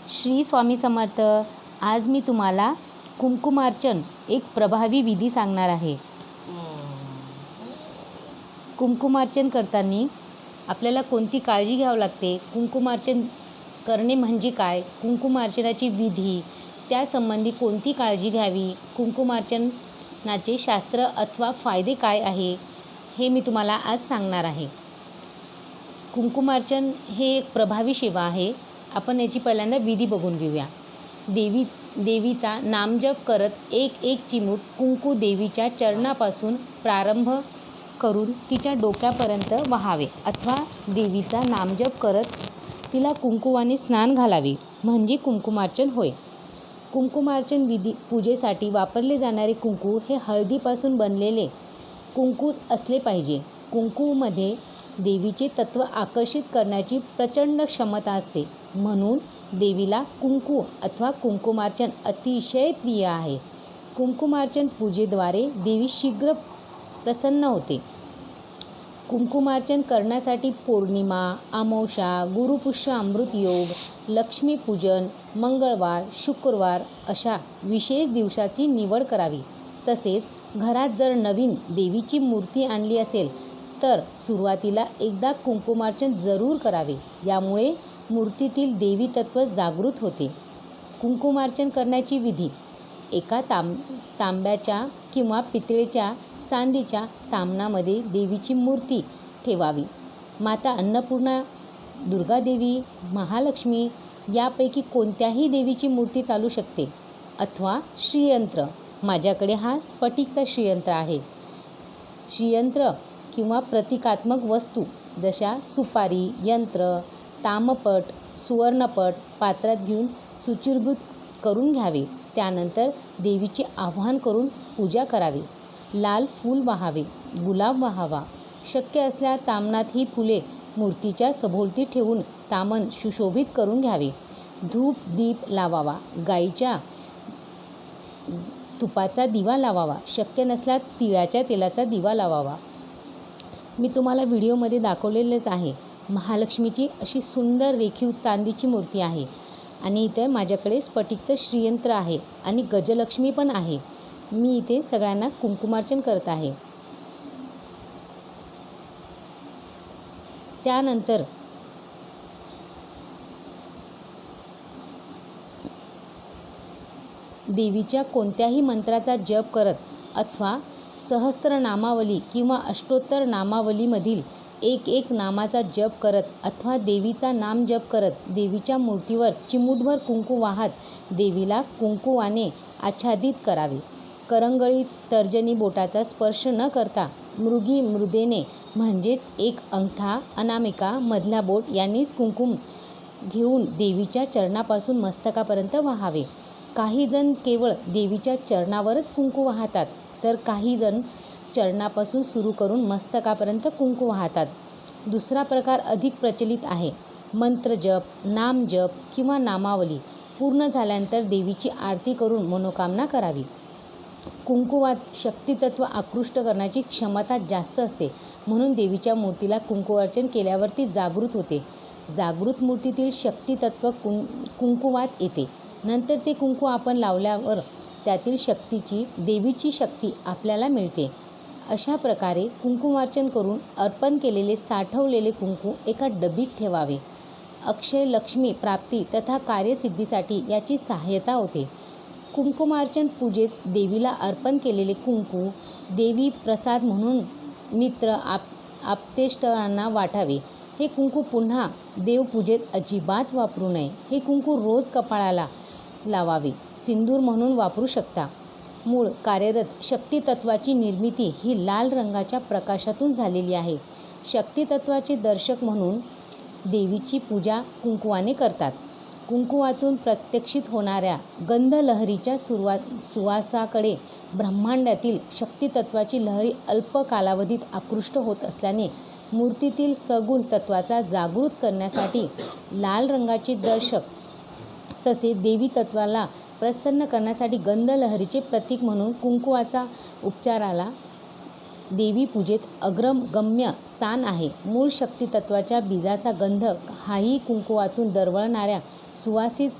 श्री स्वामी समर्थ. आज मी तुम्हाला कुंकुमार्चन एक प्रभावी विधी सांगणार आहे. कुंकुमार्चन करताना आपल्याला कोणती काळजी घ्यावी लागते, कुंकुमार्चन करणे म्हणजे काय, कुंकुमार्चनाची विधी, त्यासंबंधी कोणती काळजी घ्यावी, कुंकुमार्चनाचे शास्त्र अथवा फायदे काय आहे, हे मी तुम्हाला आज सांगणार आहे. कुंकुमार्चन हे एक प्रभावी सेवा आहे. आपण याची पहिल्यांदा विधी बघून घेऊया. देवीचा नामजप करत एक चिमूट कुंकू देवीच्या चरणापासून प्रारंभ करून तिच्या डोक्यापर्यंत वहावे अथवा देवीचा नामजप करत तिला कुंकुवाने स्नान घालावे म्हणजे कुंकुमार्चन होय. कुंकुमार्चन विधी पूजेसाठी वापरले जाणारे कुंकू हे हळदीपासून बनलेले कुंकू असले पाहिजे. कुंकूमध्ये देवीचे तत्व आकर्षित करण्याची प्रचंड क्षमता असते, म्हणून देवीला कुंकू अथवा कुंकुमार्चन अतिशय प्रिय आहे. कुंकुमार्चन पूजेद्वारे देवी शीघ्र प्रसन्न होते. कुंकुमार्चन करण्यासाठी पौर्णिमा, अमावस्या, गुरुपुष्य अमृत योग, लक्ष्मीपूजन, मंगळवार, शुक्रवार अशा विशेष दिवसाची निवड करावी. तसेच घरात जर नवीन देवीची मूर्ती आणली असेल तर सुरुवातीला एकदा कुंकुमार्चन जरूर करावे. यामुळे मूर्तीतील देवी तत्व जागृत होते. कुंकुमार्चन करण्याची विधी: एका तांब्याच्या किंवा पितळेच्या चांदीच्या ताम्हणामध्ये देवीची मूर्ती ठेवावी. माता अन्नपूर्णा, दुर्गादेवी, महालक्ष्मी यापैकी कोणत्याही देवीची मूर्ती चालू शकते. अथवा श्रीयंत्र. माझ्याकडे हा स्फटिकचा श्रीयंत्र आहे. श्रीयंत्र किंवा प्रतिकात्मक वस्तू जशा सुपारी, यंत्र, तामपट, सुवर्णपट पात्रात घेऊन शुचिर्भूत करून घ्यावे. त्यानंतर देवीचे आवाहन करून पूजा करावी. लाल फूल वाहावे, गुलाब वाहावा. शक्य असल्यास ताम्हणात ही फुले मूर्तीच्या सभोवती ठेवून ताम्हण सुशोभित करून घ्यावे. धूप दीप लावावा. गाईच्या तुपाचा दिवा लावावा. शक्य नसल्यास तिळाच्या तेलाचा दिवा लावावा. मी तुम्हाला व्हिडिओमध्ये दाखवलेलेच आहे. महालक्ष्मीची अशी सुंदर रेखीव चांदीची मूर्ती आहे आणि इथे माझ्याकडे स्फटिकचं श्रीयंत्र आहे आणि गजलक्ष्मी पण आहे. मी इथे सगळ्यांना कुंकुमार्चन करत आहे. त्यानंतर देवीच्या कोणत्याही मंत्राचा जप करत अथवा सहस्त्रनामावली किंवा अष्टोत्तर नामावलीमधील एक नामाचा जप करत अथवा देवीचा नाम जप करत देवीच्या मूर्तीवर चिमूटभर कुंकू वाहत देवीला कुंकुवाने आच्छादित करावे. करंगळी तर्जनी बोटाचा स्पर्श न करता मृदेने म्हणजेच एक अंगठा, अनामिका, मधला बोट यांनीच कुंकुम घेऊन देवीच्या चरणापासून मस्तकापर्यंत वाहावे. काही जण केवळ देवीच्या चरणावरच कुंकू वाहतात तर काही जण चरणापासून सुरू करून मस्तकापर्यंत कुंकू वाहतात. दुसरा प्रकार अधिक प्रचलित आहे. मंत्रजप, नामजप किंवा नामावली पूर्ण झाल्यानंतर देवीची आरती करून मनोकामना करावी. कुंकुवात शक्तितत्व आकृष्ट करण्याची क्षमता जास्त असते, म्हणून देवीच्या मूर्तीला कुंकुमार्चन केल्यावर ती जागृत होते. जागृत मूर्तीतील शक्तितत्व कुंकुवात येते. नंतर ते कुंकू आपण लावल्यावर त्यातील देवीची शक्ती आपल्याला मिळते. अशा प्रकारे कुंकुमार्चन करून अर्पण केलेले साठवलेले कुंकू एका डबीत ठेवावे. अक्षय लक्ष्मी प्राप्ती तथा कार्यसिद्धीसाठी याची सहाय्यता होते. कुंकुमार्चन पूजेत देवीला अर्पण केलेले कुंकू देवी प्रसाद म्हणून मित्र आप्तेष्टांना वाटावे. हे कुंकू पुन्हा देवपूजेत अजिबात वापरू नये. हे कुंकू रोज कपाळाला लावावे. सिंदूर म्हणून वापरू शकता. मूळ कार्यरत शक्तितत्वाची निर्मिती ही लाल रंगाच्या प्रकाशातून झालेली आहे. शक्तितत्वाचे दर्शक म्हणून देवीची पूजा कुंकुवाने करतात. कुंकुवातून प्रत्यक्षित होणाऱ्या गंधलहरीच्या सुवासाकडे ब्रह्मांडातील शक्तितत्वाची लहरी अल्प कालावधीत आकृष्ट होत असल्याने मूर्तीतील सगुण तत्वाचा जागृत करण्यासाठी लाल रंगाचे दर्शक तसेच देवी तत्वाला प्रसन्न करण्यासाठी गंधलहरीचे प्रतीक म्हणून कुंकुवाचा उपचाराला देवी पूजेत अग्रगम्य स्थान आहे. मूळ शक्तितत्वाच्या बीजाचा गंध हाही कुंकुवातून दरवळणाऱ्या सुवासिक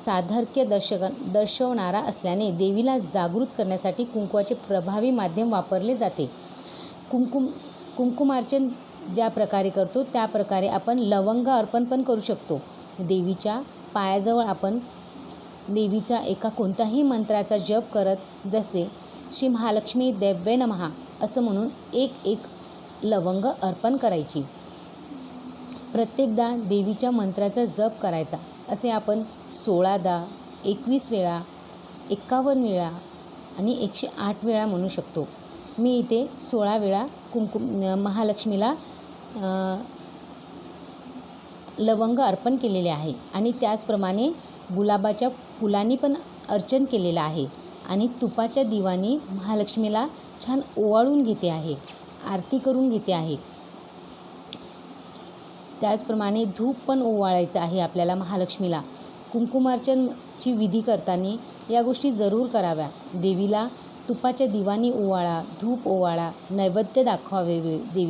साधर्क्य दर्शवणारा असल्याने देवीला जागृत करण्यासाठी कुंकवाचे प्रभावी माध्यम वापरले जाते. कुंकुमार्चन ज्या प्रकारे करतो त्या प्रकारे आपण लवंग अर्पण पण करू शकतो. देवीच्या पायाजवळ आपण देवीचा एका कोणत्याही मंत्राचा जप करत, जसे श्री महालक्ष्मी देव्ये नमः असं म्हणून एक लवंग अर्पण करायची. प्रत्येकदा देवीच्या मंत्राचा जप करायचा. असे आपण 16दा, 21 वेळा, 51 वेळा आणि 108 वेळा म्हणू शकतो. मी इथे 16 वेळा महालक्ष्मीला लवंग अर्पण केलेले आहे आणि त्याचप्रमाणे गुलाबाच्या फुलांनी पण अर्चन केलेलं आहे आणि तुपाच्या दिवानी महालक्ष्मीला छान ओवाळून घेते आहे, आरती करून घेते आहे. त्याचप्रमाणे धूप पण ओवाळायचं आहे आपल्याला महालक्ष्मीला. कुंकुमार्चनची विधी करताना या गोष्टी जरूर कराव्या. देवीला तुपाच्या दिवानी ओवाळा, धूप ओवाळा, नैवेद्य दाखवावे देवी